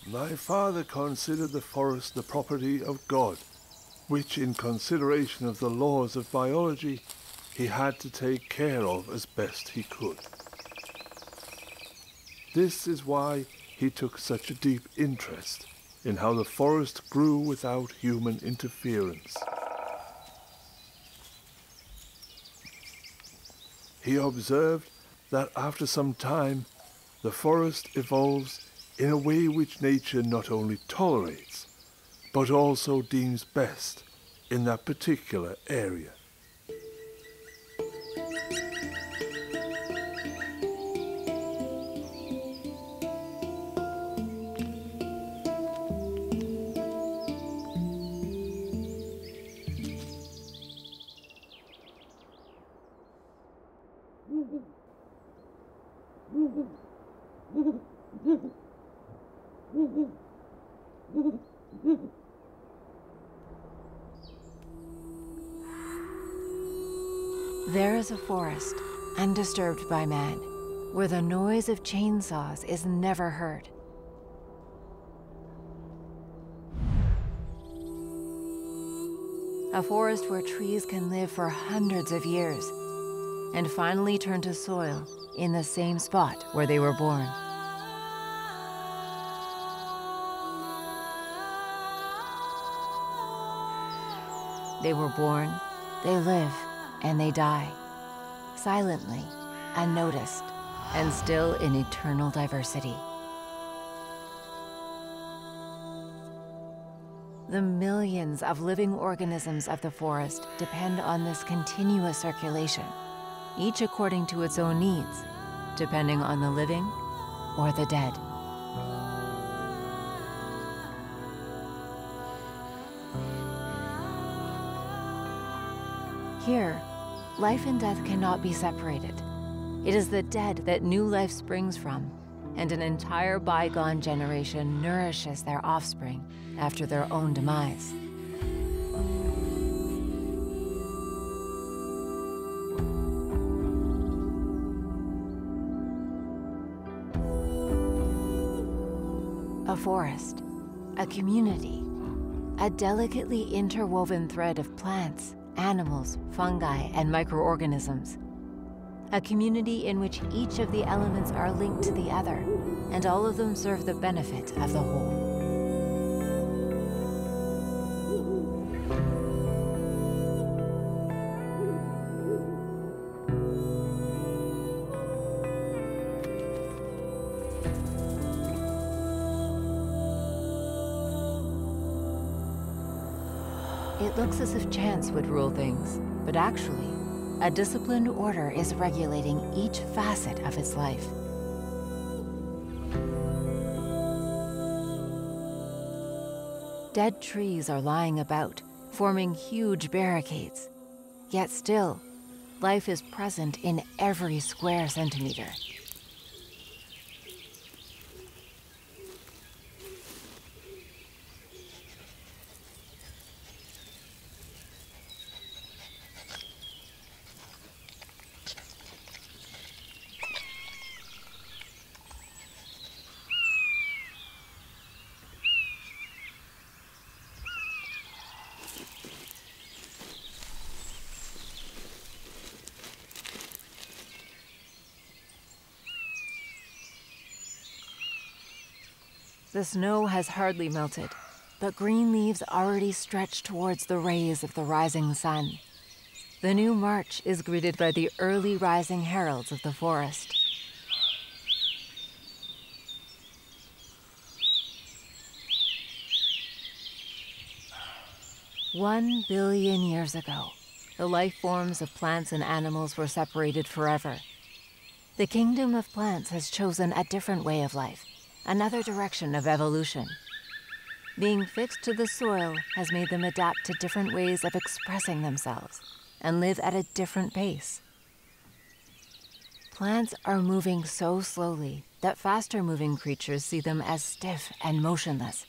My father considered the forest the property of God, which in consideration of the laws of biology, he had to take care of as best he could. This is why he took such a deep interest in how the forest grew without human interference. He observed that after some time, the forest evolves in a way which nature not only tolerates, but also deems best in that particular area. There is a forest, undisturbed by man, where the noise of chainsaws is never heard. A forest where trees can live for hundreds of years and finally turn to soil in the same spot where they were born. They were born, they live, and they die, silently, unnoticed, and still in eternal diversity. The millions of living organisms of the forest depend on this continuous circulation, each according to its own needs, depending on the living or the dead. Here, life and death cannot be separated. It is the dead that new life springs from, and an entire bygone generation nourishes their offspring after their own demise. A forest, a community, a delicately interwoven thread of plants, animals, fungi, and microorganisms. A community in which each of the elements are linked to the other, and all of them serve the benefit of the whole. It looks as if chance would rule things, but actually, a disciplined order is regulating each facet of its life. Dead trees are lying about, forming huge barricades. Yet still, life is present in every square centimeter. The snow has hardly melted, but green leaves already stretch towards the rays of the rising sun. The new March is greeted by the early rising heralds of the forest. "1 billion years ago, the life forms of plants and animals were separated forever. The kingdom of plants has chosen a different way of life, another direction of evolution. Being fixed to the soil has made them adapt to different ways of expressing themselves and live at a different pace. Plants are moving so slowly that faster-moving creatures see them as stiff and motionless.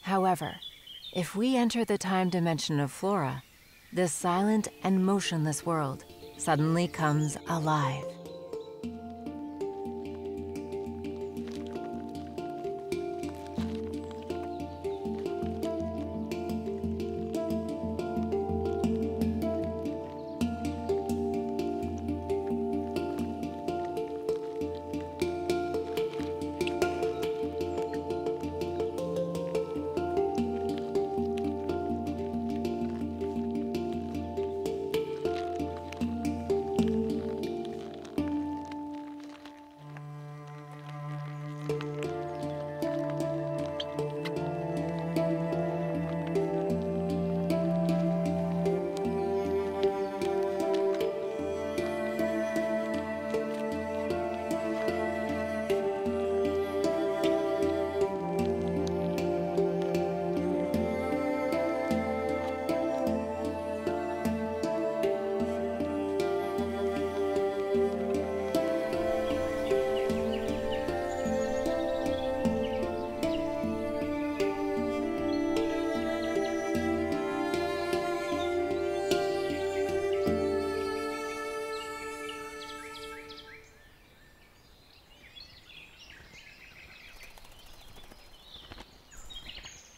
However, if we enter the time dimension of flora, this silent and motionless world suddenly comes alive.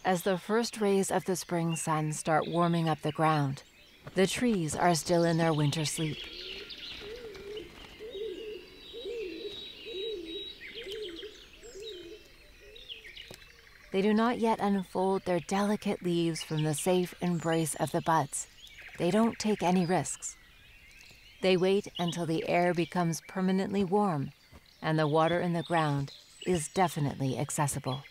As the first rays of the spring sun start warming up the ground, the trees are still in their winter sleep. They do not yet unfold their delicate leaves from the safe embrace of the buds. They don't take any risks. They wait until the air becomes permanently warm and the water in the ground is definitely accessible.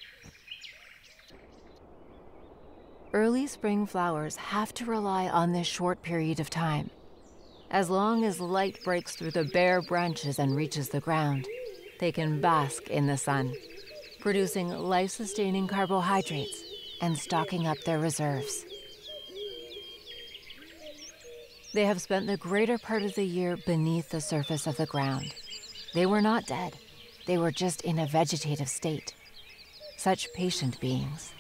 Early spring flowers have to rely on this short period of time. As long as light breaks through the bare branches and reaches the ground, they can bask in the sun, producing life-sustaining carbohydrates and stocking up their reserves. They have spent the greater part of the year beneath the surface of the ground. They were not dead. They were just in a vegetative state. Such patient beings.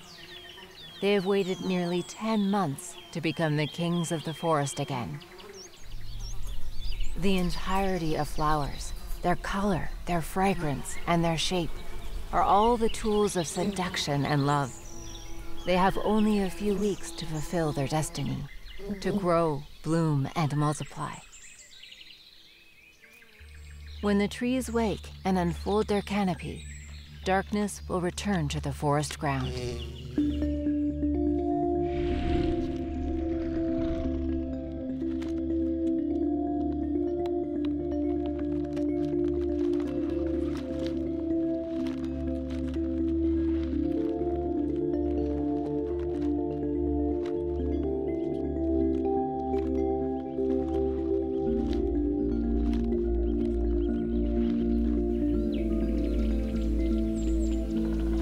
They have waited nearly 10 months to become the kings of the forest again. The entirety of flowers, their color, their fragrance, and their shape, are all the tools of seduction and love. They have only a few weeks to fulfill their destiny, to grow, bloom, and multiply. When the trees wake and unfold their canopy, darkness will return to the forest ground.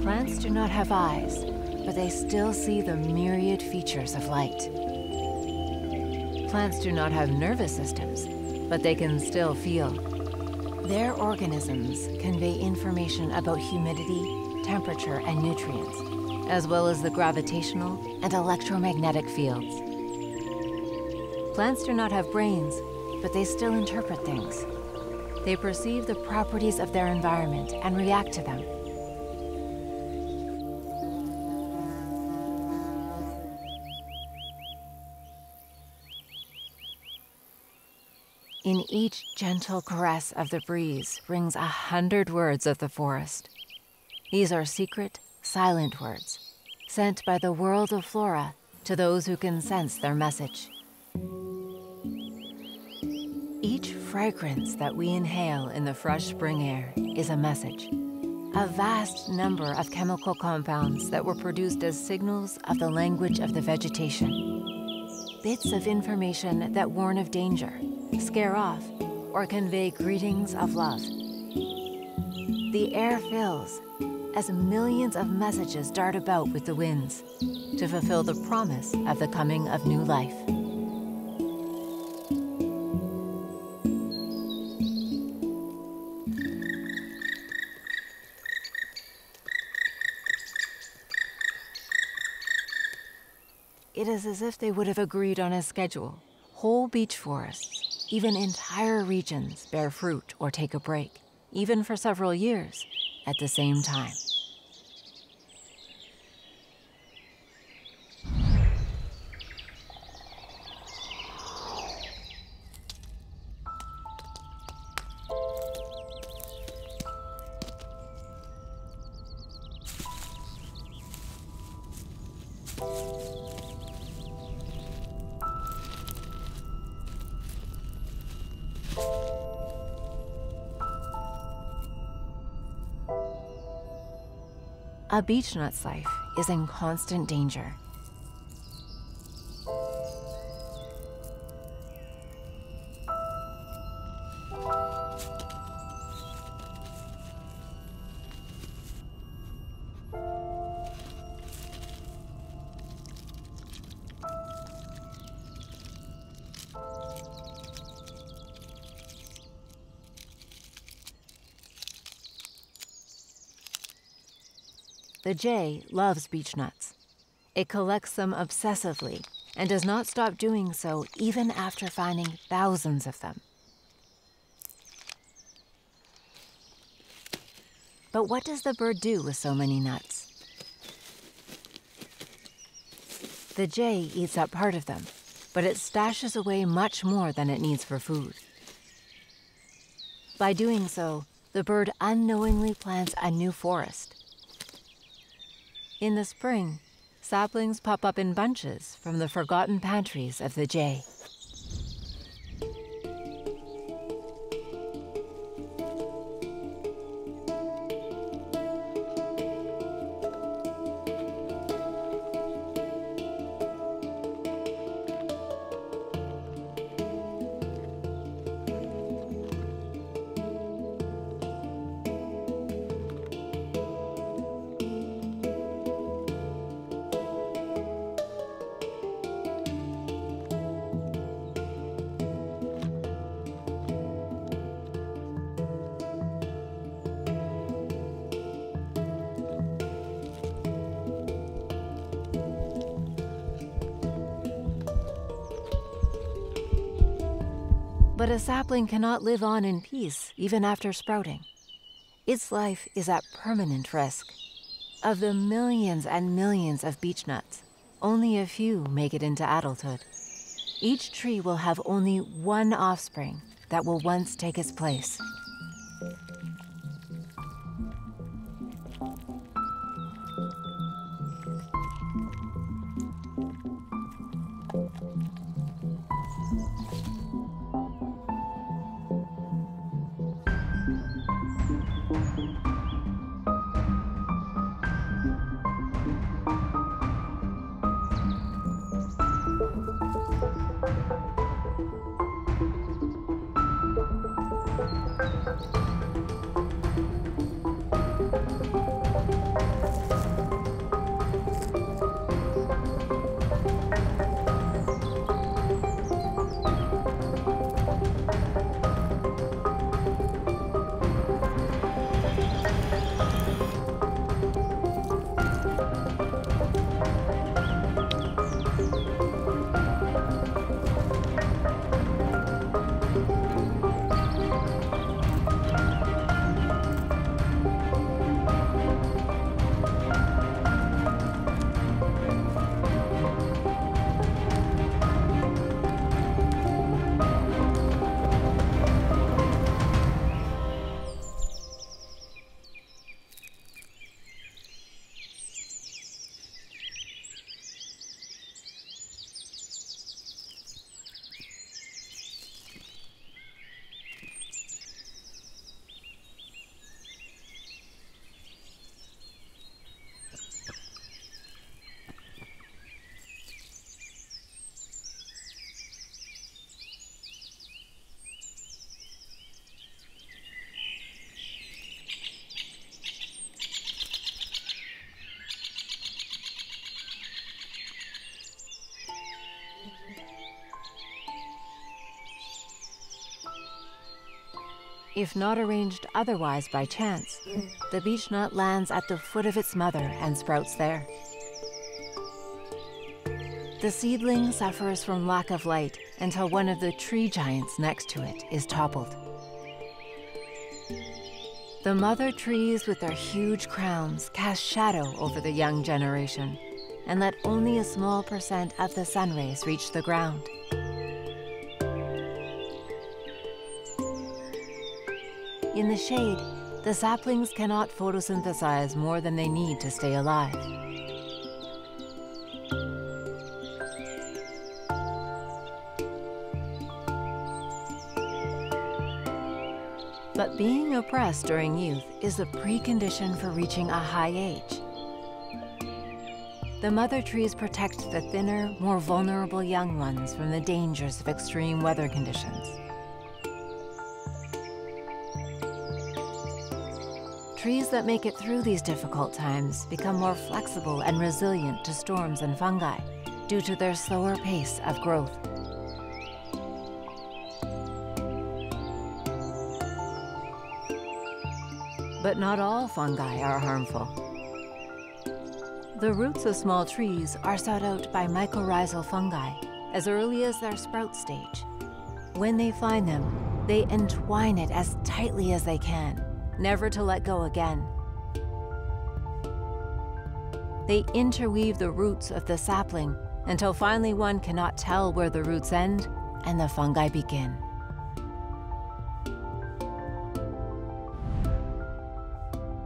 Plants do not have eyes, but they still see the myriad features of light. Plants do not have nervous systems, but they can still feel. Their organisms convey information about humidity, temperature, and nutrients, as well as the gravitational and electromagnetic fields. Plants do not have brains, but they still interpret things. They perceive the properties of their environment and react to them. In each gentle caress of the breeze rings 100 words of the forest. These are secret, silent words, sent by the world of flora to those who can sense their message. Each fragrance that we inhale in the fresh spring air is a message. A vast number of chemical compounds that were produced as signals of the language of the vegetation. Bits of information that warn of danger, scare off, or convey greetings of love. The air fills as millions of messages dart about with the winds to fulfill the promise of the coming of new life. It is as if they would have agreed on a schedule. Whole beech forests, even entire regions, bear fruit or take a break, even for several years, at the same time. A beechnut's life is in constant danger. The jay loves beechnuts. It collects them obsessively and does not stop doing so even after finding thousands of them. But what does the bird do with so many nuts? The jay eats up part of them, but it stashes away much more than it needs for food. By doing so, the bird unknowingly plants a new forest. In the spring, saplings pop up in bunches from the forgotten pantries of the jay. But a sapling cannot live on in peace even after sprouting. Its life is at permanent risk. Of the millions and millions of beechnuts, only a few make it into adulthood. Each tree will have only one offspring that will once take its place. If not arranged otherwise by chance, the beechnut lands at the foot of its mother and sprouts there. The seedling suffers from lack of light until one of the tree giants next to it is toppled. The mother trees with their huge crowns cast shadow over the young generation and let only a small percent of the sun rays reach the ground. In the shade, the saplings cannot photosynthesize more than they need to stay alive. But being oppressed during youth is the precondition for reaching a high age. the mother trees protect the thinner, more vulnerable young ones from the dangers of extreme weather conditions. Trees that make it through these difficult times become more flexible and resilient to storms and fungi due to their slower pace of growth. But not all fungi are harmful. The roots of small trees are sought out by mycorrhizal fungi as early as their sprout stage. When they find them, they entwine it as tightly as they can, never to let go again. They interweave the roots of the sapling until finally one cannot tell where the roots end and the fungi begin.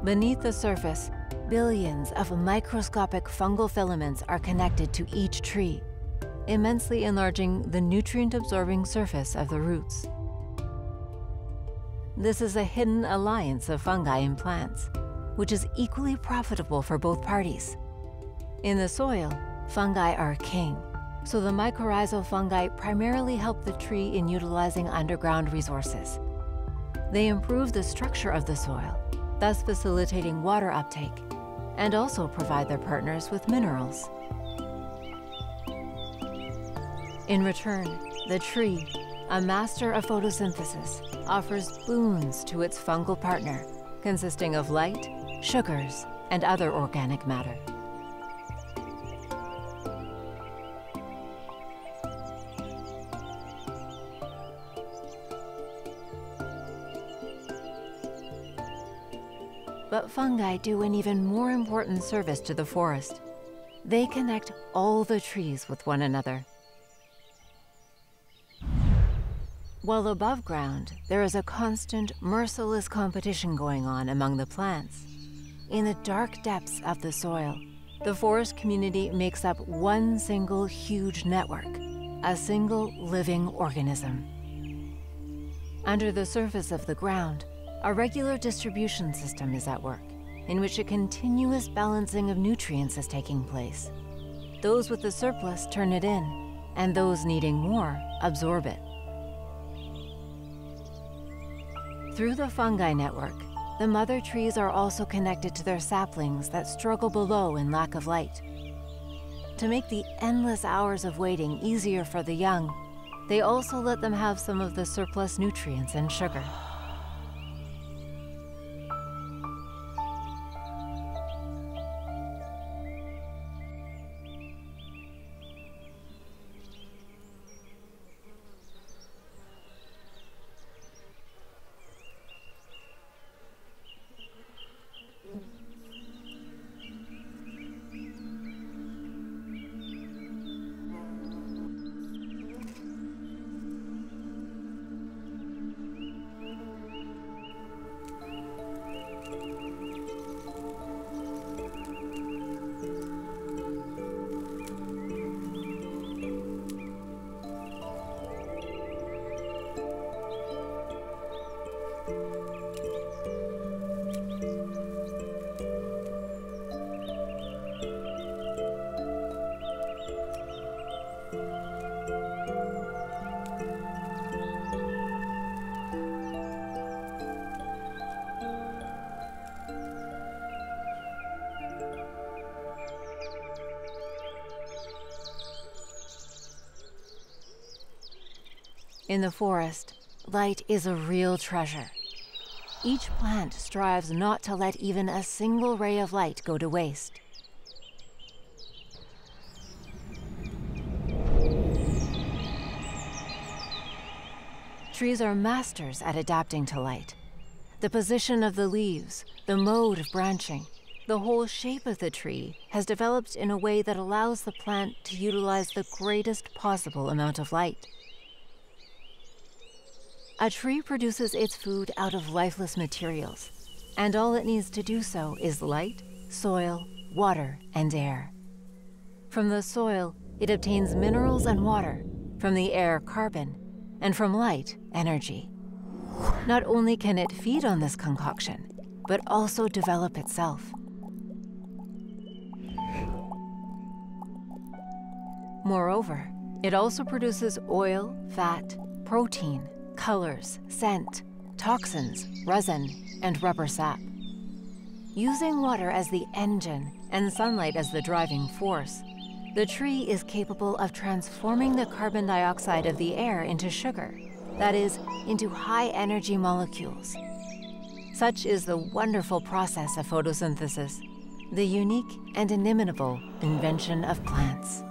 Beneath the surface, billions of microscopic fungal filaments are connected to each tree, immensely enlarging the nutrient-absorbing surface of the roots. This is a hidden alliance of fungi and plants, which is equally profitable for both parties. In the soil, fungi are king, so the mycorrhizal fungi primarily help the tree in utilizing underground resources. They improve the structure of the soil, thus facilitating water uptake, and also provide their partners with minerals. In return, the tree, a master of photosynthesis, offers boons to its fungal partner, consisting of light, sugars, and other organic matter. But fungi do an even more important service to the forest. They connect all the trees with one another. While above ground, there is a constant, merciless competition going on among the plants. In the dark depths of the soil, the forest community makes up one single huge network, a single living organism. Under the surface of the ground, a regular distribution system is at work, in which a continuous balancing of nutrients is taking place. Those with the surplus turn it in, and those needing more absorb it. Through the fungi network, the mother trees are also connected to their saplings that struggle below in lack of light. To make the endless hours of waiting easier for the young, they also let them have some of the surplus nutrients and sugar. In the forest, light is a real treasure. Each plant strives not to let even a single ray of light go to waste. Trees are masters at adapting to light. The position of the leaves, the mode of branching, the whole shape of the tree has developed in a way that allows the plant to utilize the greatest possible amount of light. A tree produces its food out of lifeless materials, and all it needs to do so is light, soil, water, and air. From the soil, it obtains minerals and water, from the air, carbon, and from light, energy. Not only can it feed on this concoction, but also develop itself. Moreover, it also produces oil, fat, protein, colors, scent, toxins, resin, and rubber sap. Using water as the engine and sunlight as the driving force, the tree is capable of transforming the carbon dioxide of the air into sugar, that is, into high-energy molecules. Such is the wonderful process of photosynthesis, the unique and inimitable invention of plants.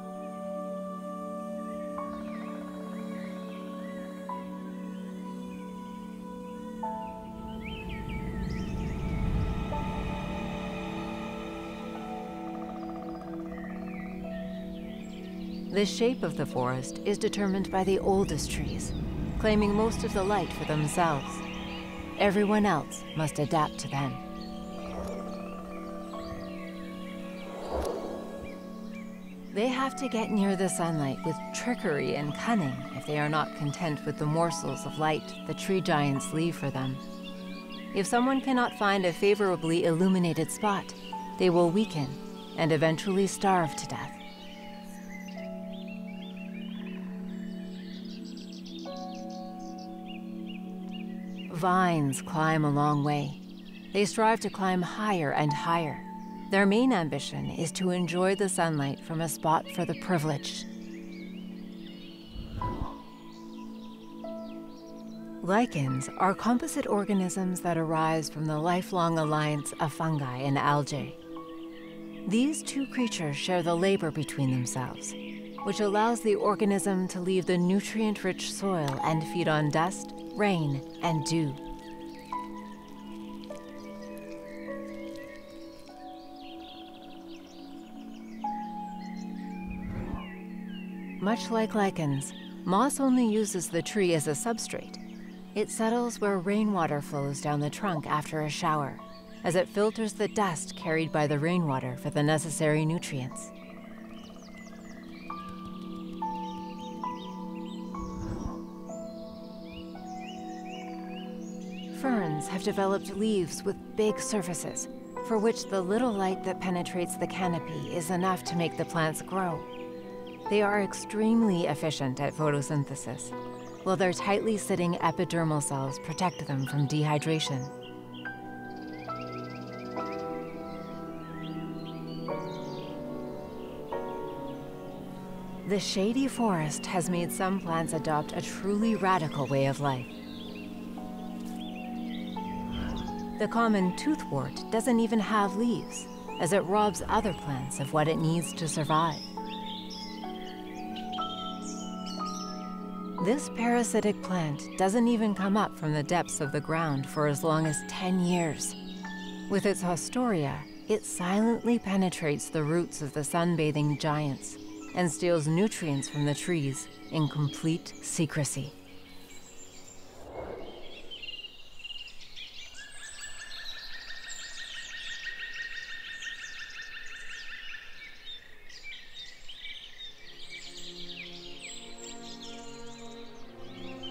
The shape of the forest is determined by the oldest trees, claiming most of the light for themselves. Everyone else must adapt to them. They have to get near the sunlight with trickery and cunning if they are not content with the morsels of light the tree giants leave for them. If someone cannot find a favorably illuminated spot, they will weaken and eventually starve to death. Vines climb a long way. They strive to climb higher and higher. Their main ambition is to enjoy the sunlight from a spot for the privileged. Lichens are composite organisms that arise from the lifelong alliance of fungi and algae. These two creatures share the labor between themselves, which allows the organism to leave the nutrient-rich soil and feed on dust, rain, and dew. Much like lichens, moss only uses the tree as a substrate. It settles where rainwater flows down the trunk after a shower, as it filters the dust carried by the rainwater for the necessary nutrients. Ferns have developed leaves with big surfaces, for which the little light that penetrates the canopy is enough to make the plants grow. They are extremely efficient at photosynthesis, while their tightly sitting epidermal cells protect them from dehydration. The shady forest has made some plants adopt a truly radical way of life. The common toothwort doesn't even have leaves, as it robs other plants of what it needs to survive. This parasitic plant doesn't even come up from the depths of the ground for as long as 10 years. With its haustoria, it silently penetrates the roots of the sunbathing giants and steals nutrients from the trees in complete secrecy.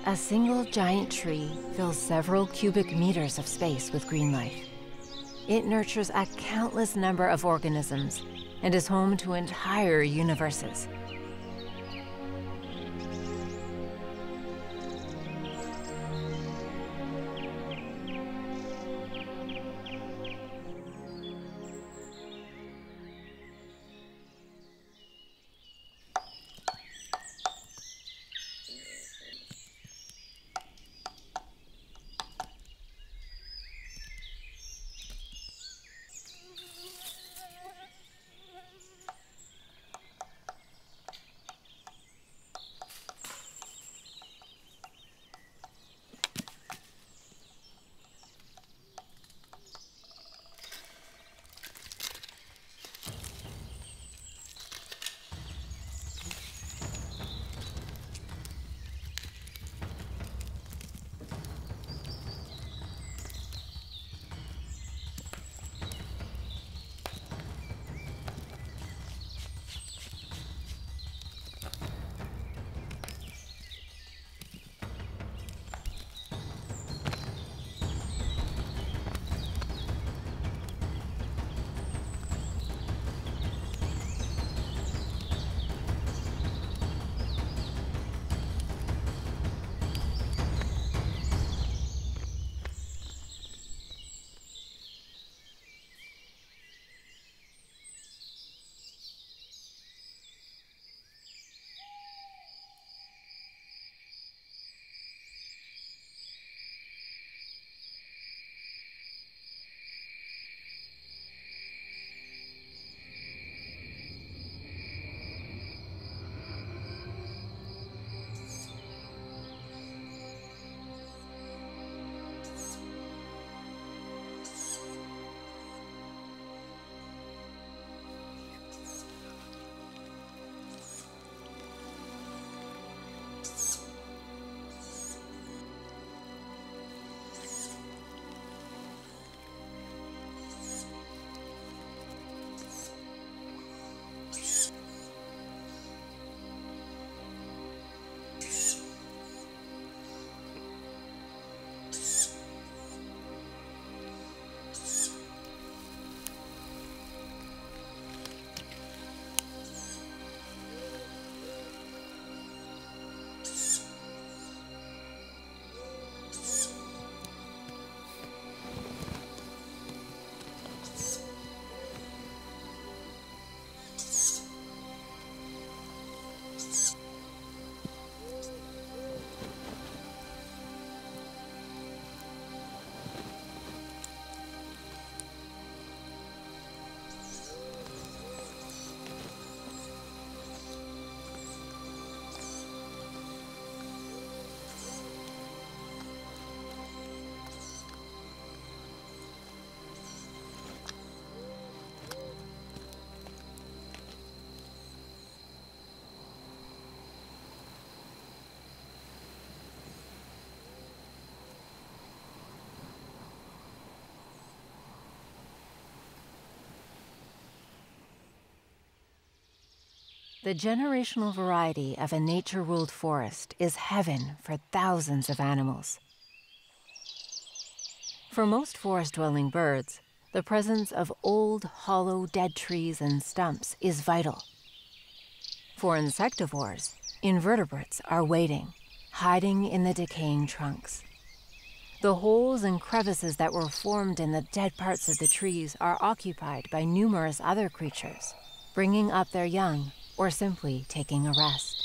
A single giant tree fills several cubic meters of space with green life. It nurtures a countless number of organisms and is home to entire universes. The generational variety of a nature-ruled forest is heaven for thousands of animals. For most forest-dwelling birds, the presence of old, hollow, dead trees and stumps is vital. For insectivores, invertebrates are waiting, hiding in the decaying trunks. The holes and crevices that were formed in the dead parts of the trees are occupied by numerous other creatures, bringing up their young or simply taking a rest.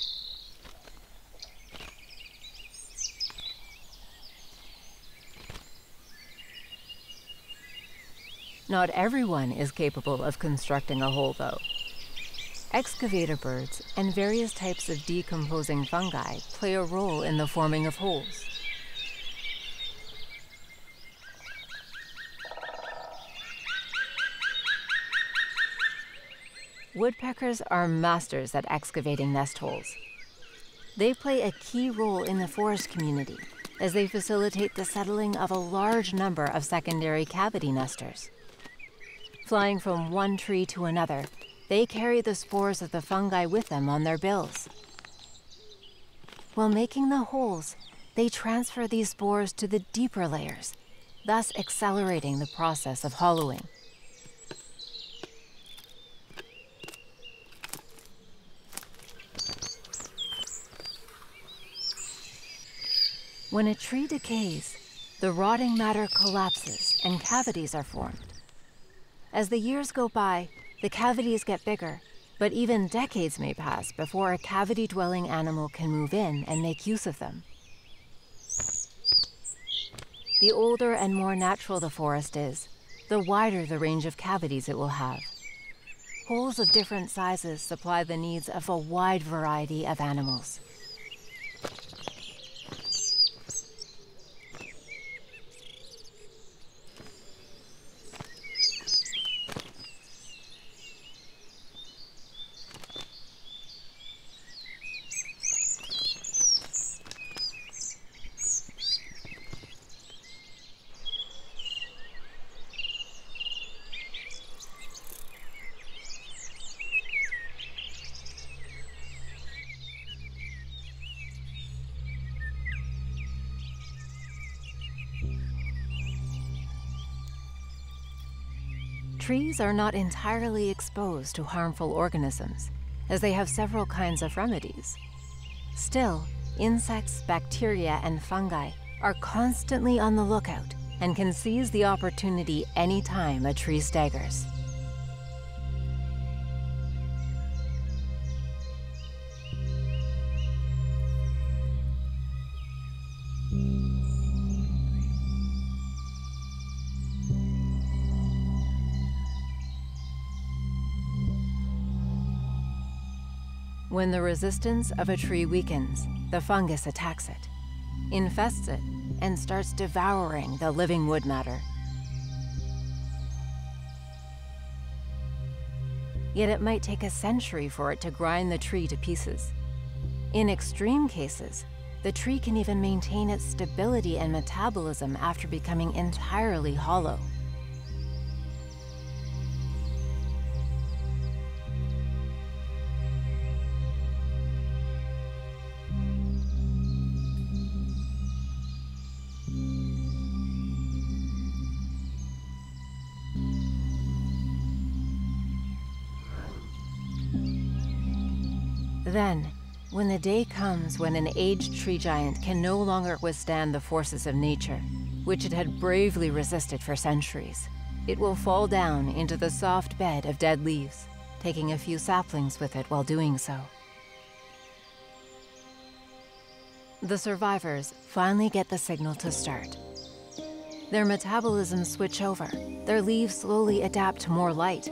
Not everyone is capable of constructing a hole, though. Excavator birds and various types of decomposing fungi play a role in the forming of holes. Woodpeckers are masters at excavating nest holes. They play a key role in the forest community as they facilitate the settling of a large number of secondary cavity nesters. Flying from one tree to another, they carry the spores of the fungi with them on their bills. While making the holes, they transfer these spores to the deeper layers, thus accelerating the process of hollowing. When a tree decays, the rotting matter collapses and cavities are formed. As the years go by, the cavities get bigger, but even decades may pass before a cavity-dwelling animal can move in and make use of them. The older and more natural the forest is, the wider the range of cavities it will have. Holes of different sizes supply the needs of a wide variety of animals. Trees are not entirely exposed to harmful organisms, as they have several kinds of remedies. Still, insects, bacteria, and fungi are constantly on the lookout and can seize the opportunity anytime a tree staggers. When the resistance of a tree weakens, the fungus attacks it, infests it, and starts devouring the living wood matter. Yet it might take a century for it to grind the tree to pieces. In extreme cases, the tree can even maintain its stability and metabolism after becoming entirely hollow. Then, when the day comes when an aged tree giant can no longer withstand the forces of nature, which it had bravely resisted for centuries, it will fall down into the soft bed of dead leaves, taking a few saplings with it while doing so. The survivors finally get the signal to start. Their metabolisms switch over, their leaves slowly adapt to more light,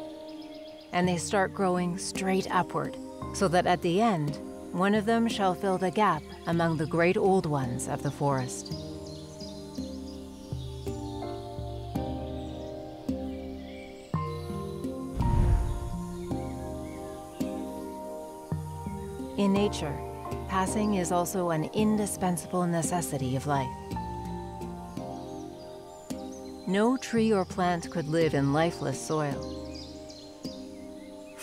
and they start growing straight upward, so that at the end, one of them shall fill the gap among the great old ones of the forest. In nature, passing is also an indispensable necessity of life. No tree or plant could live in lifeless soil.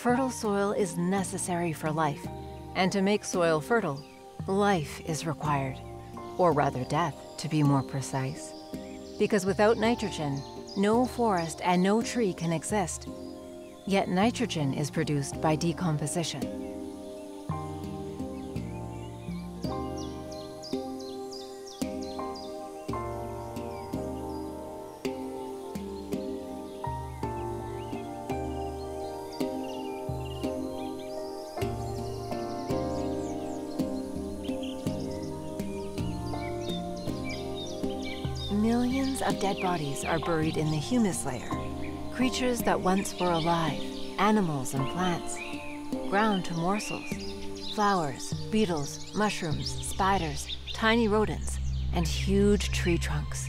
fertile soil is necessary for life, and to make soil fertile, life is required, or rather death, to be more precise. Because without nitrogen, no forest and no tree can exist. Yet nitrogen is produced by decomposition. Millions of dead bodies are buried in the humus layer. Creatures that once were alive, animals and plants, ground to morsels, flowers, beetles, mushrooms, spiders, tiny rodents, and huge tree trunks.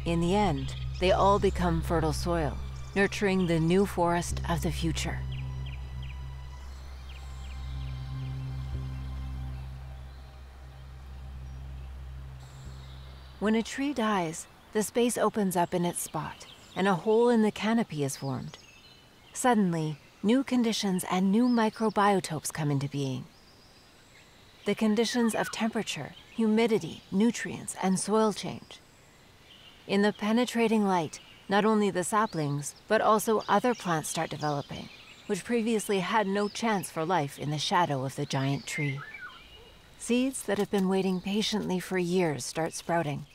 In the end, they all become fertile soil, nurturing the new forest of the future. When a tree dies, the space opens up in its spot, and a hole in the canopy is formed. Suddenly, new conditions and new microbiotopes come into being. The conditions of temperature, humidity, nutrients, and soil change. In the penetrating light, not only the saplings, but also other plants start developing, which previously had no chance for life in the shadow of the giant tree. Seeds that have been waiting patiently for years start sprouting,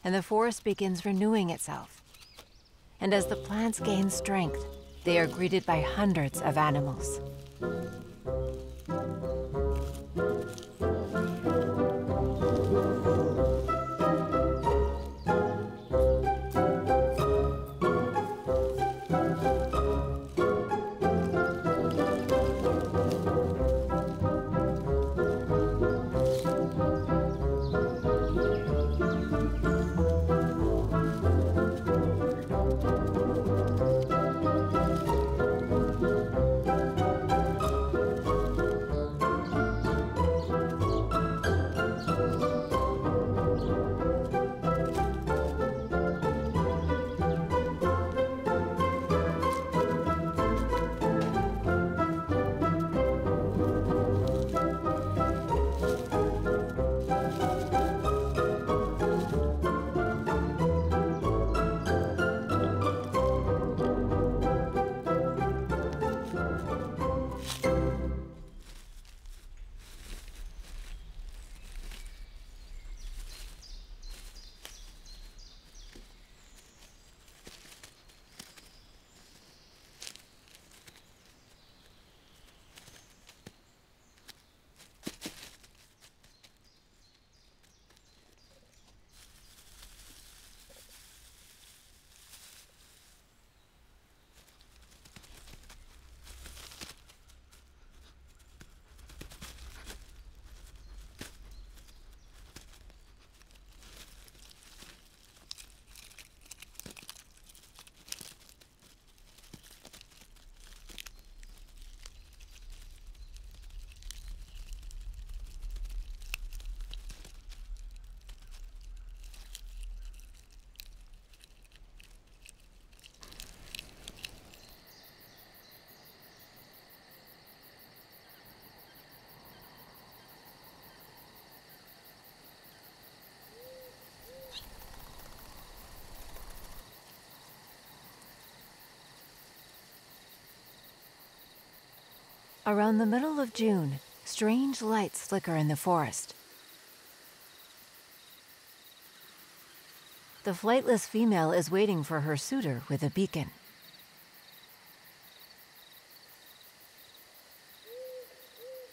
and the forest begins renewing itself. And as the plants gain strength, they are greeted by hundreds of animals. Around the middle of June, strange lights flicker in the forest. The flightless female is waiting for her suitor with a beacon.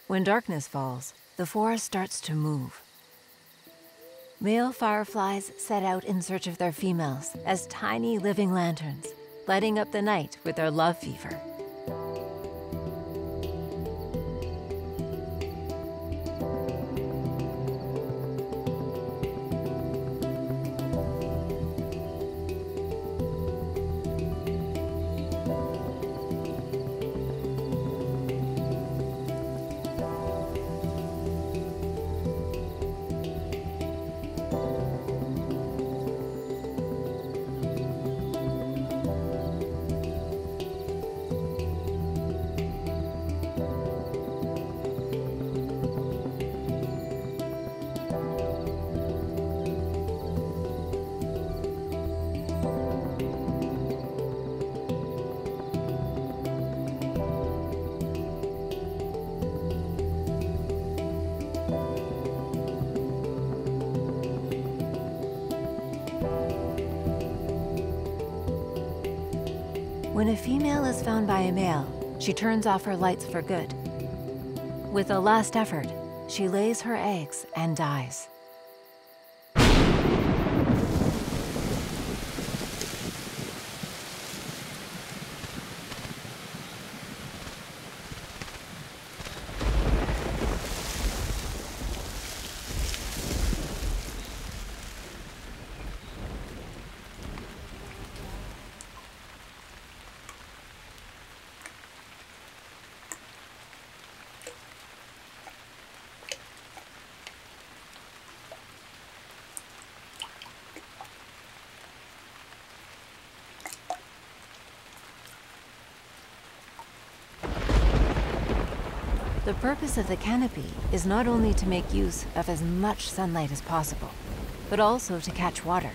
When darkness falls, the forest starts to move. Male fireflies set out in search of their females as tiny living lanterns, lighting up the night with their love fever. When a female is found by a male, she turns off her lights for good. With a last effort, she lays her eggs and dies. The purpose of the canopy is not only to make use of as much sunlight as possible, but also to catch water.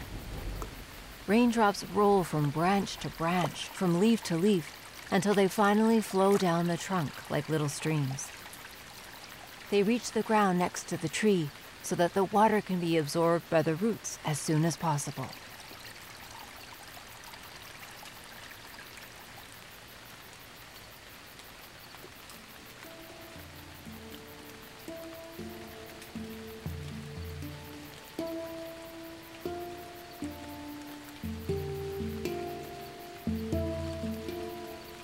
Raindrops roll from branch to branch, from leaf to leaf, until they finally flow down the trunk like little streams. They reach the ground next to the tree so that the water can be absorbed by the roots as soon as possible.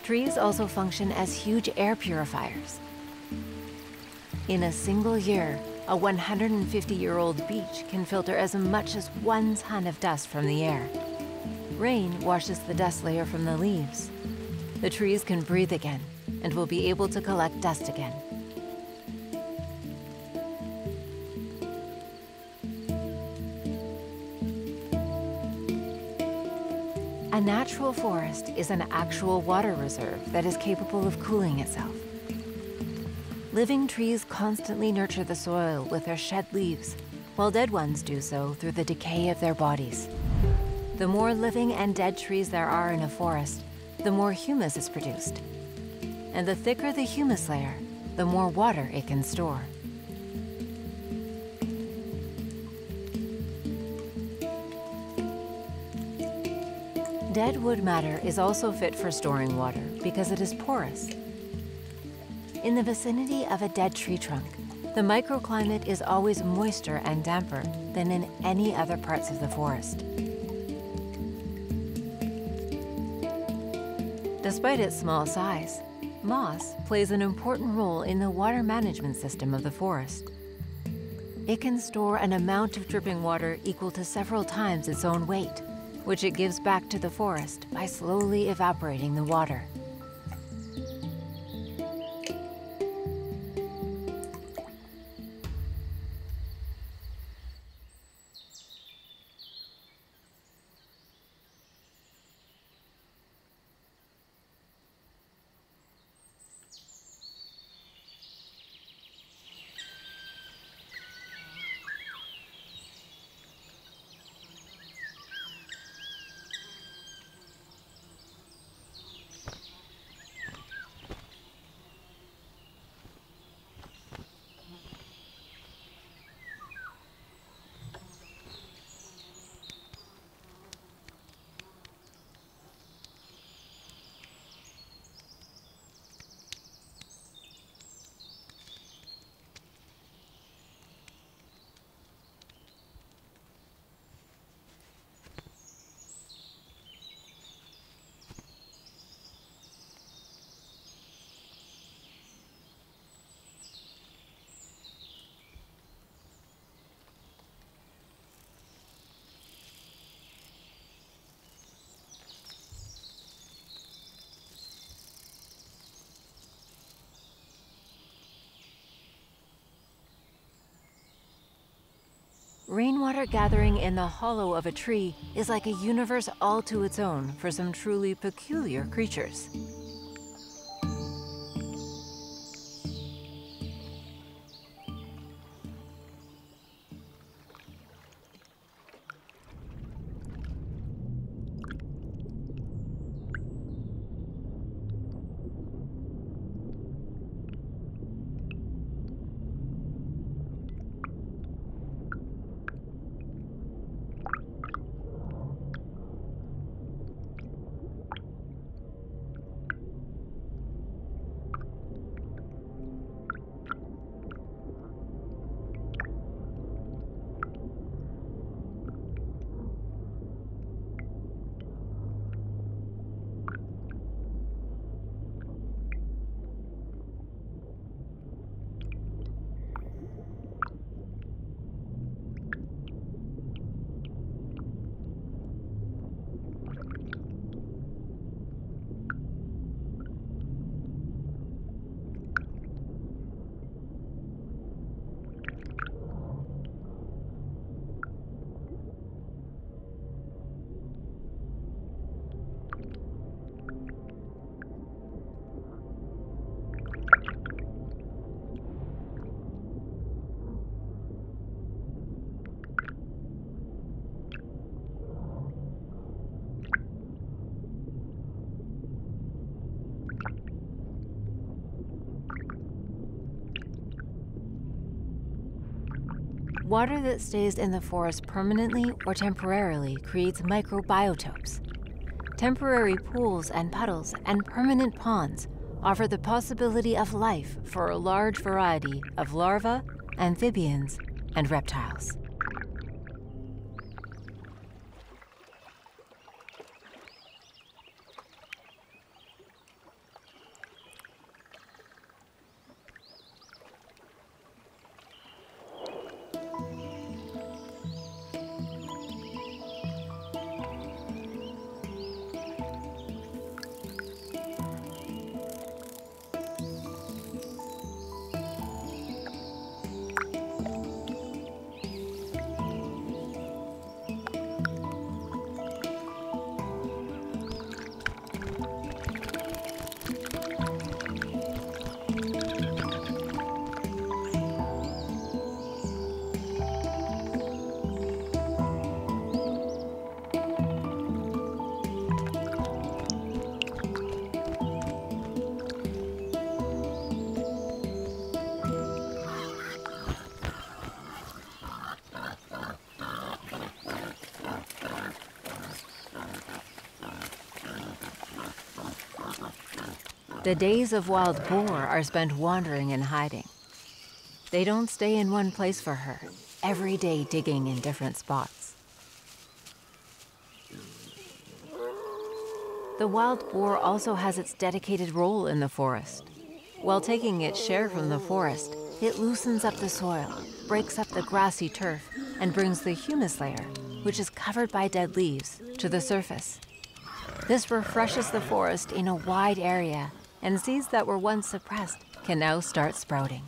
Trees also function as huge air purifiers. In a single year, a 150-year-old beech can filter as much as 1 ton of dust from the air. Rain washes the dust layer from the leaves. The trees can breathe again and will be able to collect dust again. A natural forest is an actual water reserve that is capable of cooling itself. Living trees constantly nurture the soil with their shed leaves, while dead ones do so through the decay of their bodies. The more living and dead trees there are in a forest, the more humus is produced. And the thicker the humus layer, the more water it can store. Dead wood matter is also fit for storing water because it is porous. In the vicinity of a dead tree trunk, the microclimate is always moister and damper than in any other parts of the forest. Despite its small size, moss plays an important role in the water management system of the forest. It can store an amount of dripping water equal to several times its own weight, which it gives back to the forest by slowly evaporating the water. Rainwater gathering in the hollow of a tree is like a universe all to its own for some truly peculiar creatures. Water that stays in the forest permanently or temporarily creates microbiotopes. Temporary pools and puddles and permanent ponds offer the possibility of life for a large variety of larvae, amphibians, and reptiles. The days of wild boar are spent wandering and hiding. They don't stay in one place for her, every day digging in different spots. The wild boar also has its dedicated role in the forest. While taking its share from the forest, it loosens up the soil, breaks up the grassy turf, and brings the humus layer, which is covered by dead leaves, to the surface. This refreshes the forest in a wide area, and seeds that were once suppressed can now start sprouting.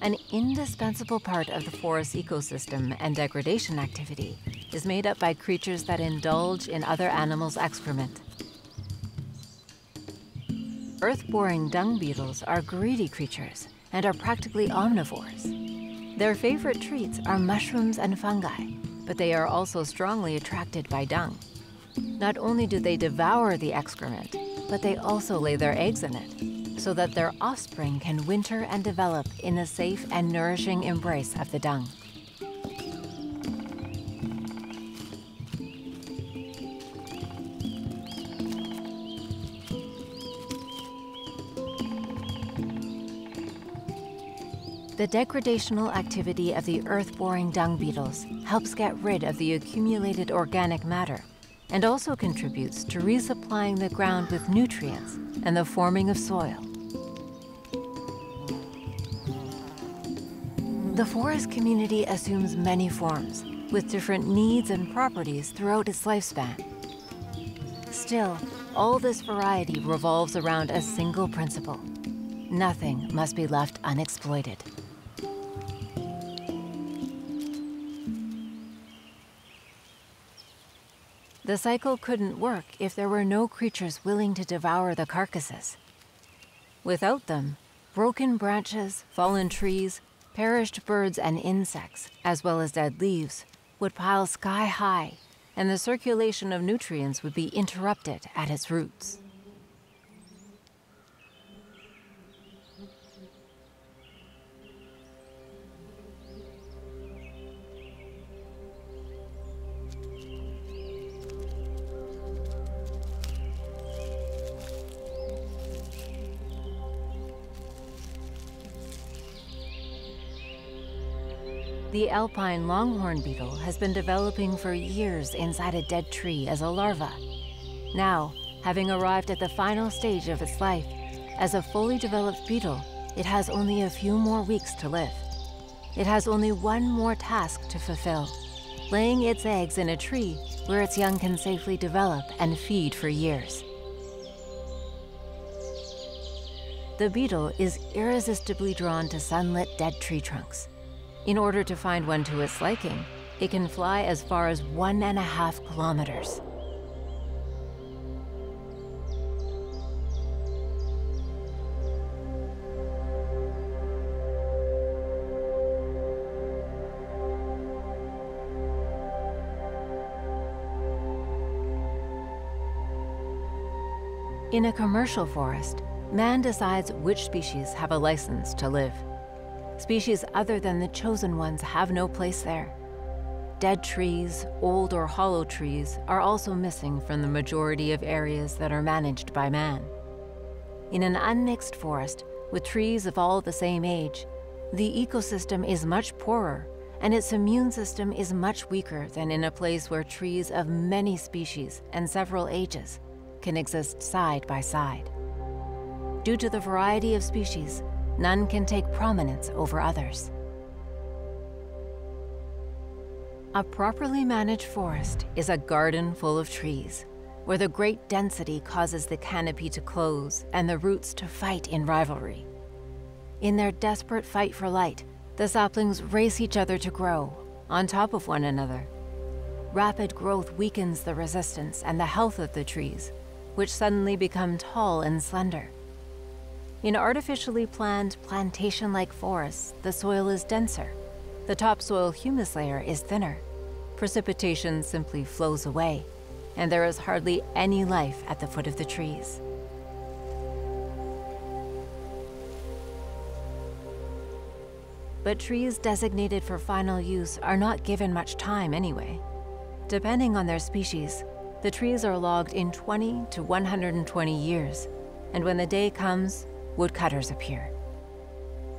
An indispensable part of the forest ecosystem and degradation activity is made up by creatures that indulge in other animals' excrement. Earth-boring dung beetles are greedy creatures and are practically omnivores. Their favorite treats are mushrooms and fungi, but they are also strongly attracted by dung. Not only do they devour the excrement, but they also lay their eggs in it, so that their offspring can winter and develop in the safe and nourishing embrace of the dung. The degradational activity of the earth-boring dung beetles helps get rid of the accumulated organic matter and also contributes to resupplying the ground with nutrients and the forming of soil. The forest community assumes many forms, with different needs and properties throughout its lifespan. Still, all this variety revolves around a single principle: nothing must be left unexploited. The cycle couldn't work if there were no creatures willing to devour the carcasses. Without them, broken branches, fallen trees, perished birds and insects, as well as dead leaves, would pile sky high, and the circulation of nutrients would be interrupted at its roots. The alpine longhorn beetle has been developing for years inside a dead tree as a larva. Now, having arrived at the final stage of its life, as a fully developed beetle, it has only a few more weeks to live. It has only one more task to fulfill: laying its eggs in a tree where its young can safely develop and feed for years. The beetle is irresistibly drawn to sunlit dead tree trunks. In order to find one to its liking, it can fly as far as 1.5 kilometers. In a commercial forest, man decides which species have a license to live. Species other than the chosen ones have no place there. Dead trees, old or hollow trees, are also missing from the majority of areas that are managed by man. In an unmixed forest, with trees of all the same age, the ecosystem is much poorer, and its immune system is much weaker than in a place where trees of many species and several ages can exist side by side. Due to the variety of species, none can take prominence over others. A properly managed forest is a garden full of trees, where the great density causes the canopy to close and the roots to fight in rivalry. In their desperate fight for light, the saplings race each other to grow, on top of one another. Rapid growth weakens the resistance and the health of the trees, which suddenly become tall and slender. In artificially planned plantation-like forests, the soil is denser. The topsoil humus layer is thinner. Precipitation simply flows away, and there is hardly any life at the foot of the trees. But trees designated for final use are not given much time anyway. Depending on their species, the trees are logged in 20 to 120 years, and when the day comes, woodcutters appear.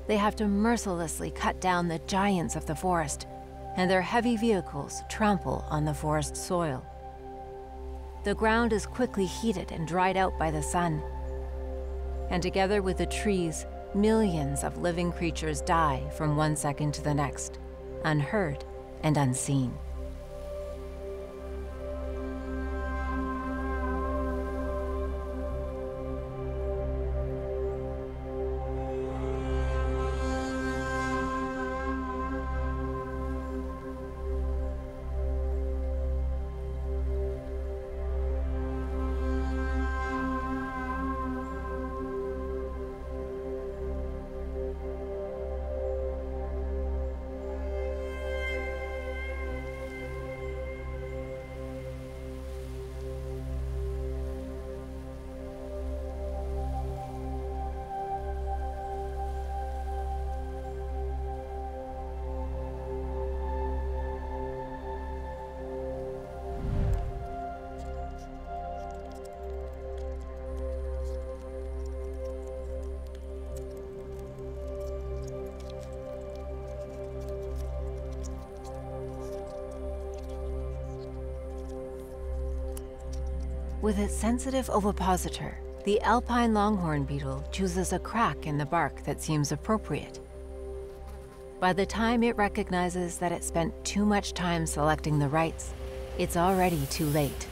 They have to mercilessly cut down the giants of the forest, and their heavy vehicles trample on the forest soil. The ground is quickly heated and dried out by the sun, and together with the trees, millions of living creatures die from one second to the next, unheard and unseen. With its sensitive ovipositor, the alpine longhorn beetle chooses a crack in the bark that seems appropriate. By the time it recognizes that it spent too much time selecting the rights, it's already too late.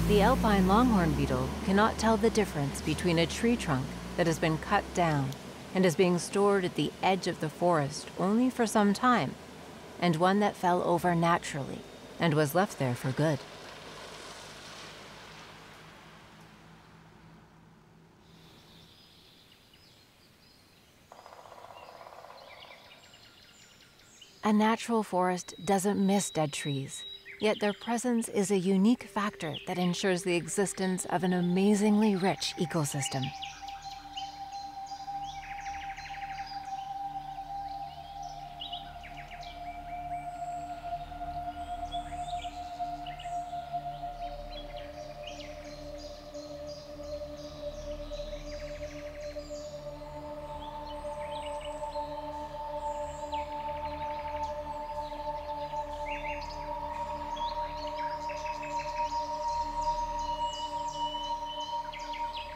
The alpine longhorn beetle cannot tell the difference between a tree trunk that has been cut down and is being stored at the edge of the forest only for some time, and one that fell over naturally and was left there for good. A natural forest doesn't miss dead trees, yet their presence is a unique factor that ensures the existence of an amazingly rich ecosystem.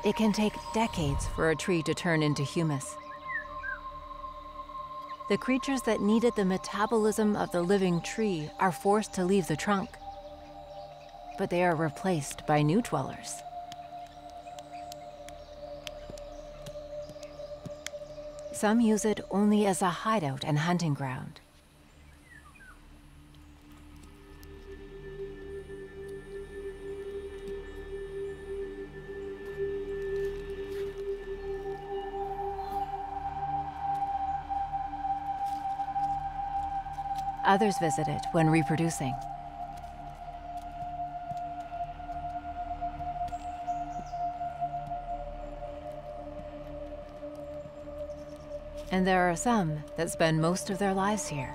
It can take decades for a tree to turn into humus. The creatures that needed the metabolism of the living tree are forced to leave the trunk, but they are replaced by new dwellers. Some use it only as a hideout and hunting ground. Others visit it when reproducing. And there are some that spend most of their lives here.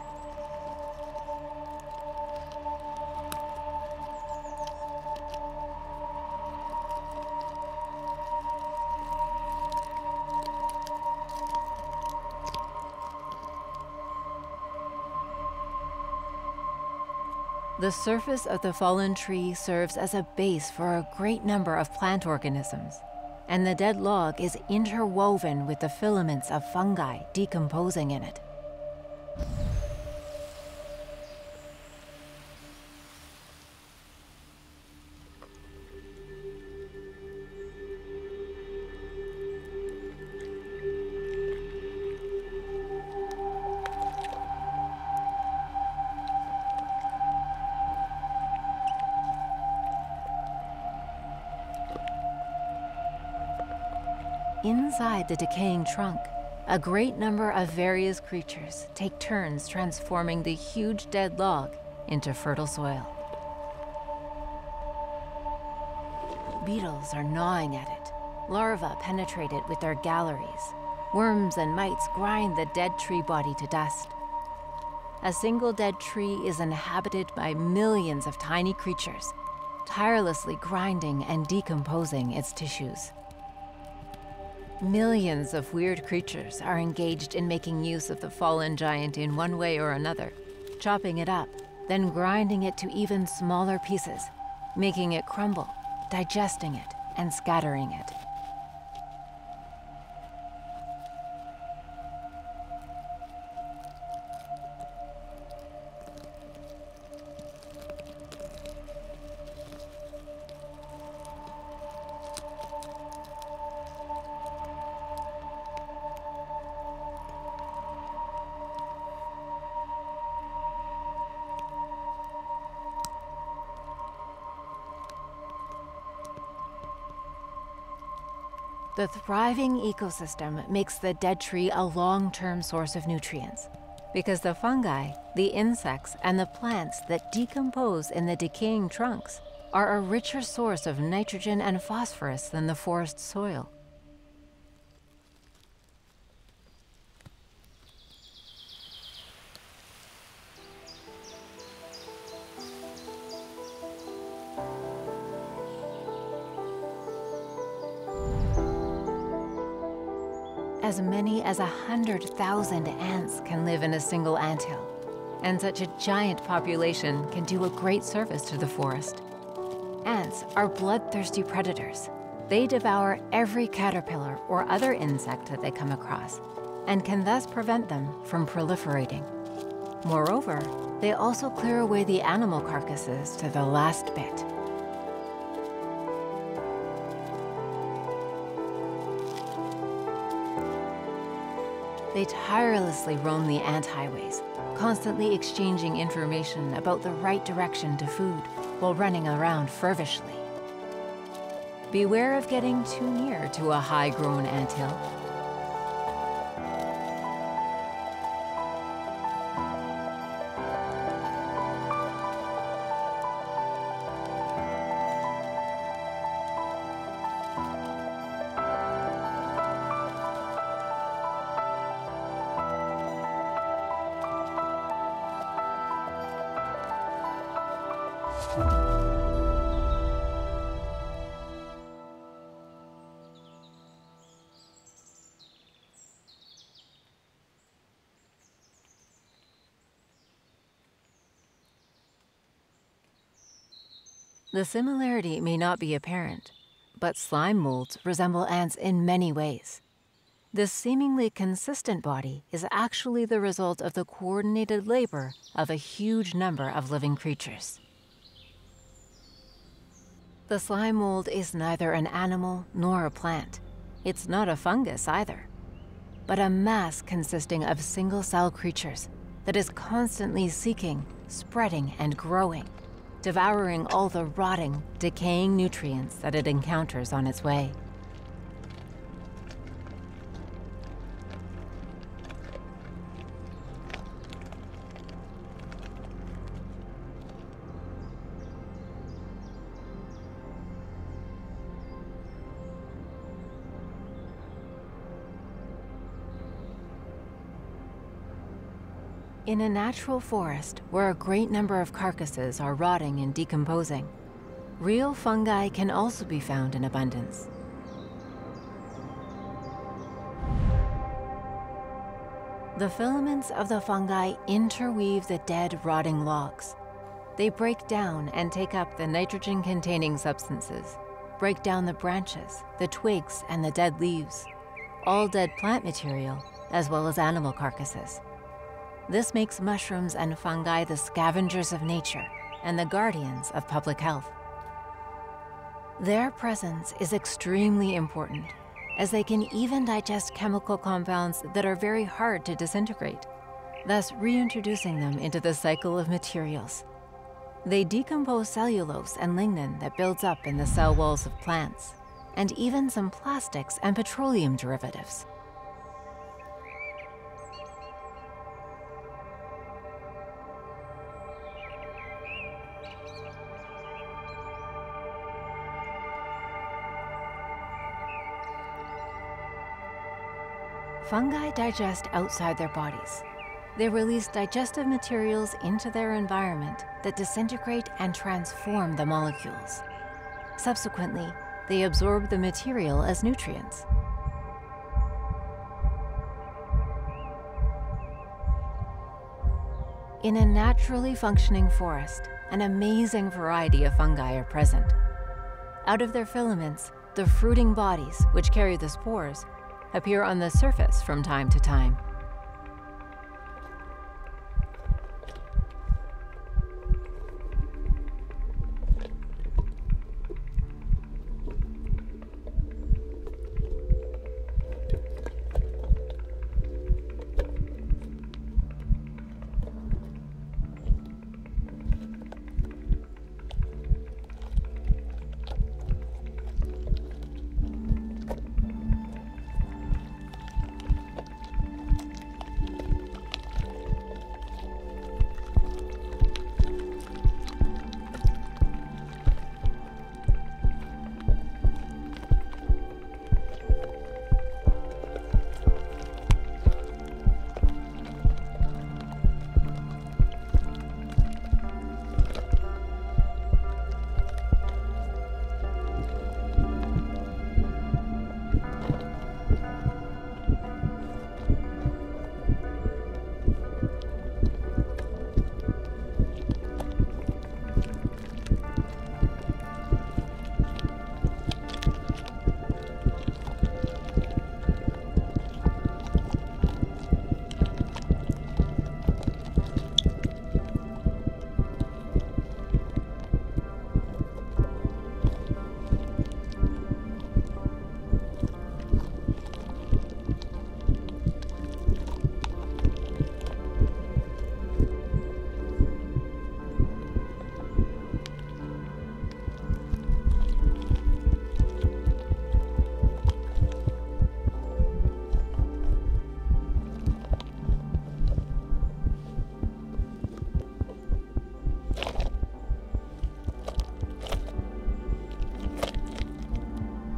The surface of the fallen tree serves as a base for a great number of plant organisms, and the dead log is interwoven with the filaments of fungi decomposing in it. Inside the decaying trunk, a great number of various creatures take turns transforming the huge dead log into fertile soil. Beetles are gnawing at it. Larvae penetrate it with their galleries. Worms and mites grind the dead tree body to dust. A single dead tree is inhabited by millions of tiny creatures, tirelessly grinding and decomposing its tissues. Millions of weird creatures are engaged in making use of the fallen giant in one way or another, chopping it up, then grinding it to even smaller pieces, making it crumble, digesting it, and scattering it. The thriving ecosystem makes the dead tree a long-term source of nutrients, because the fungi, the insects, and the plants that decompose in the decaying trunks are a richer source of nitrogen and phosphorus than the forest soil. As many as 100,000 ants can live in a single anthill, and such a giant population can do a great service to the forest. Ants are bloodthirsty predators. They devour every caterpillar or other insect that they come across, and can thus prevent them from proliferating. Moreover, they also clear away the animal carcasses to the last bit. They tirelessly roam the ant highways, constantly exchanging information about the right direction to food while running around fervishly. Beware of getting too near to a high-grown anthill. The similarity may not be apparent, but slime molds resemble ants in many ways. This seemingly consistent body is actually the result of the coordinated labor of a huge number of living creatures. The slime mold is neither an animal nor a plant. It's not a fungus either, but a mass consisting of single-cell creatures that is constantly seeking, spreading, and growing, devouring all the rotting, decaying nutrients that it encounters on its way. In a natural forest where a great number of carcasses are rotting and decomposing, real fungi can also be found in abundance. The filaments of the fungi interweave the dead, rotting logs. They break down and take up the nitrogen-containing substances, break down the branches, the twigs, and the dead leaves, all dead plant material, as well as animal carcasses. This makes mushrooms and fungi the scavengers of nature and the guardians of public health. Their presence is extremely important, as they can even digest chemical compounds that are very hard to disintegrate, thus reintroducing them into the cycle of materials. They decompose cellulose and lignin that builds up in the cell walls of plants, and even some plastics and petroleum derivatives. Fungi digest outside their bodies. They release digestive materials into their environment that disintegrate and transform the molecules. Subsequently, they absorb the material as nutrients. In a naturally functioning forest, an amazing variety of fungi are present. Out of their filaments, the fruiting bodies, which carry the spores, appear on the surface from time to time.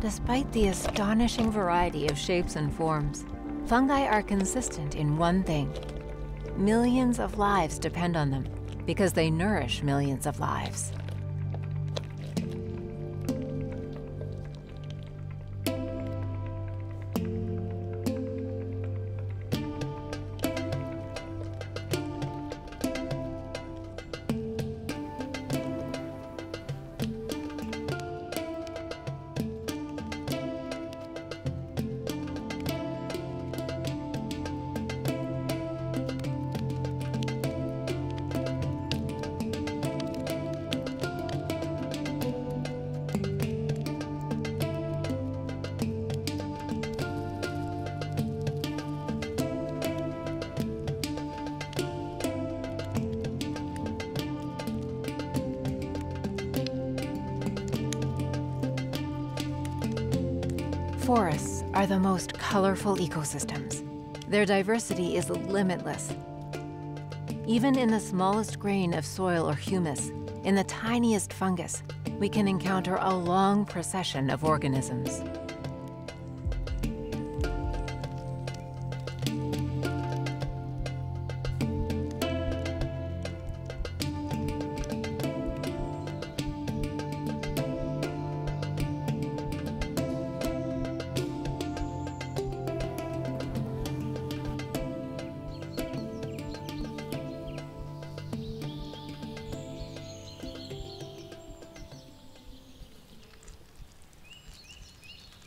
Despite the astonishing variety of shapes and forms, fungi are consistent in one thing. Millions of lives depend on them because they nourish millions of lives. Forests are the most colorful ecosystems. Their diversity is limitless. Even in the smallest grain of soil or humus, in the tiniest fungus, we can encounter a long procession of organisms.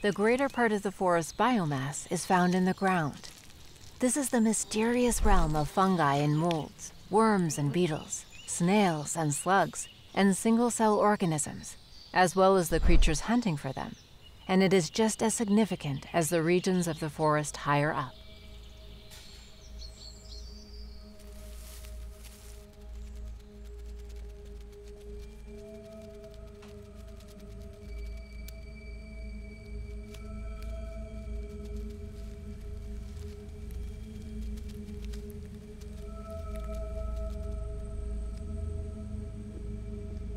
The greater part of the forest biomass is found in the ground. This is the mysterious realm of fungi and molds, worms and beetles, snails and slugs, and single-cell organisms, as well as the creatures hunting for them. And it is just as significant as the regions of the forest higher up.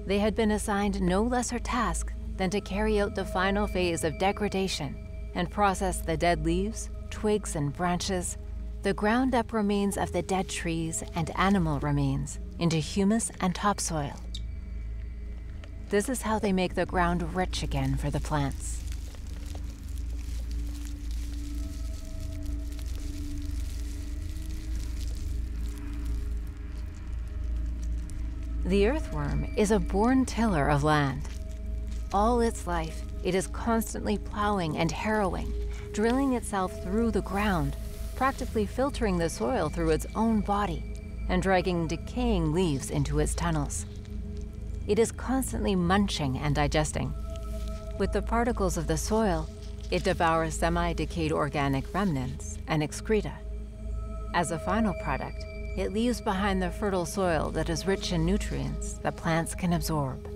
They had been assigned no lesser task than to carry out the final phase of degradation and process the dead leaves, twigs, and branches, the ground-up remains of the dead trees and animal remains, into humus and topsoil. This is how they make the ground rich again for the plants. The earthworm is a born tiller of land. All its life, it is constantly plowing and harrowing, drilling itself through the ground, practically filtering the soil through its own body, and dragging decaying leaves into its tunnels. It is constantly munching and digesting. With the particles of the soil, it devours semi-decayed organic remnants and excreta. As a final product, it leaves behind the fertile soil that is rich in nutrients that plants can absorb.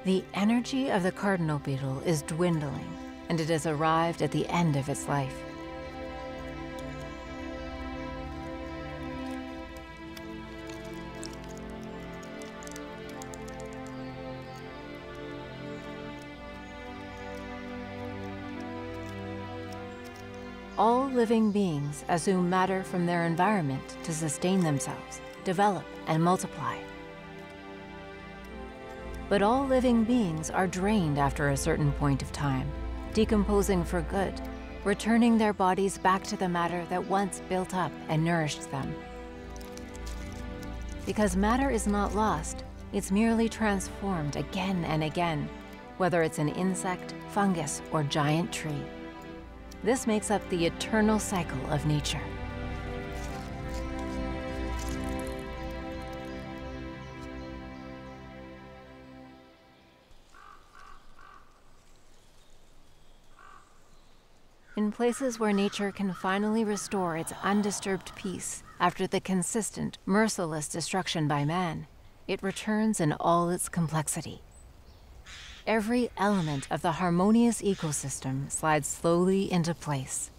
The energy of the cardinal beetle is dwindling, and it has arrived at the end of its life. All living beings assume matter from their environment to sustain themselves, develop, and multiply. But all living beings are drained after a certain point of time, decomposing for good, returning their bodies back to the matter that once built up and nourished them. Because matter is not lost, it's merely transformed again and again, whether it's an insect, fungus, or giant tree. This makes up the eternal cycle of nature. In places where nature can finally restore its undisturbed peace after the consistent, merciless destruction by man, it returns in all its complexity. Every element of the harmonious ecosystem slides slowly into place.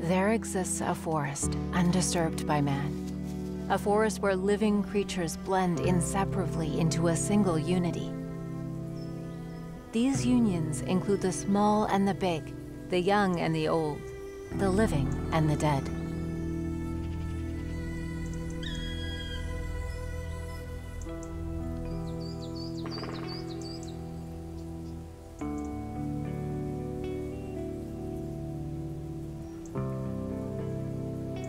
There exists a forest undisturbed by man. A forest where living creatures blend inseparably into a single unity. These unions include the small and the big, the young and the old, the living and the dead.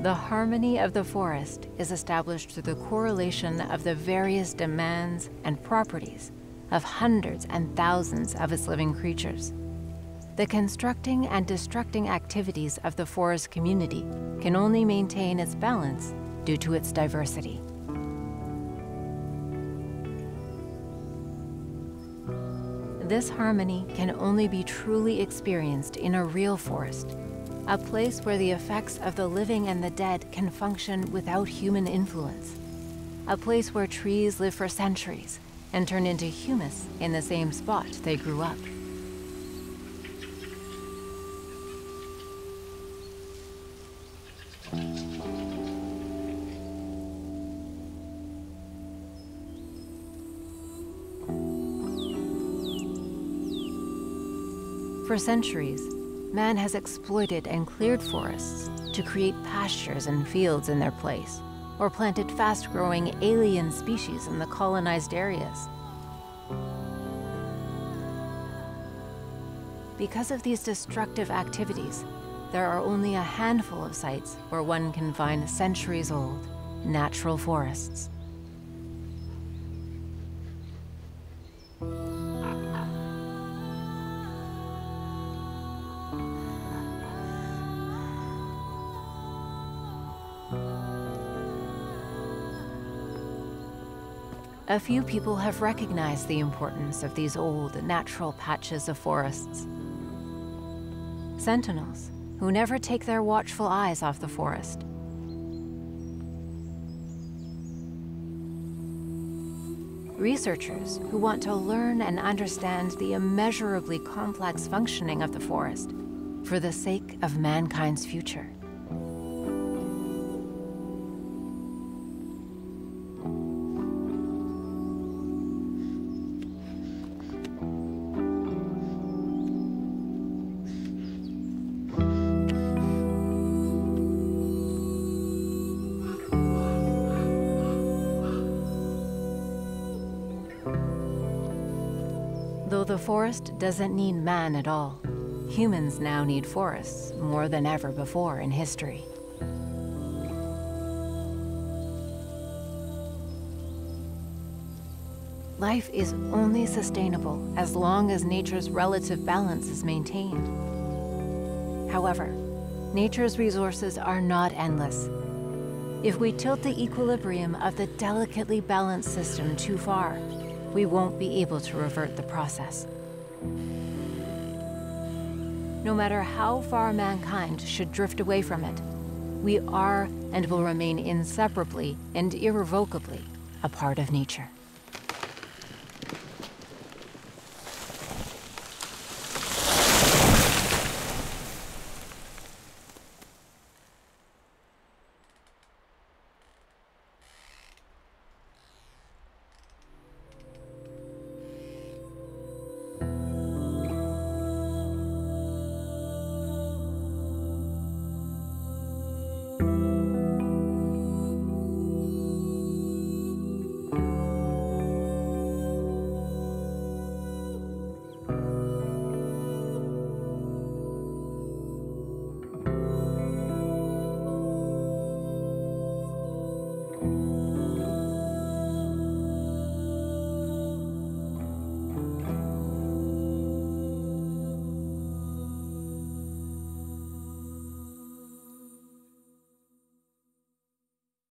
The harmony of the forest is established through the correlation of the various demands and properties of hundreds and thousands of its living creatures. The constructing and destructing activities of the forest community can only maintain its balance due to its diversity. This harmony can only be truly experienced in a real forest, a place where the effects of the living and the dead can function without human influence. A place where trees live for centuries and turn into humus in the same spot they grew up. For centuries, man has exploited and cleared forests to create pastures and fields in their place, or planted fast-growing alien species in the colonized areas. Because of these destructive activities, there are only a handful of sites where one can find centuries-old natural forests. A few people have recognized the importance of these old, natural patches of forests. Sentinels, who never take their watchful eyes off the forest. Researchers who want to learn and understand the immeasurably complex functioning of the forest for the sake of mankind's future. Though the forest doesn't need man at all, humans now need forests more than ever before in history. Life is only sustainable as long as nature's relative balance is maintained. However, nature's resources are not endless. If we tilt the equilibrium of the delicately balanced system too far, we won't be able to revert the process. No matter how far mankind should drift away from it, we are and will remain inseparably and irrevocably a part of nature.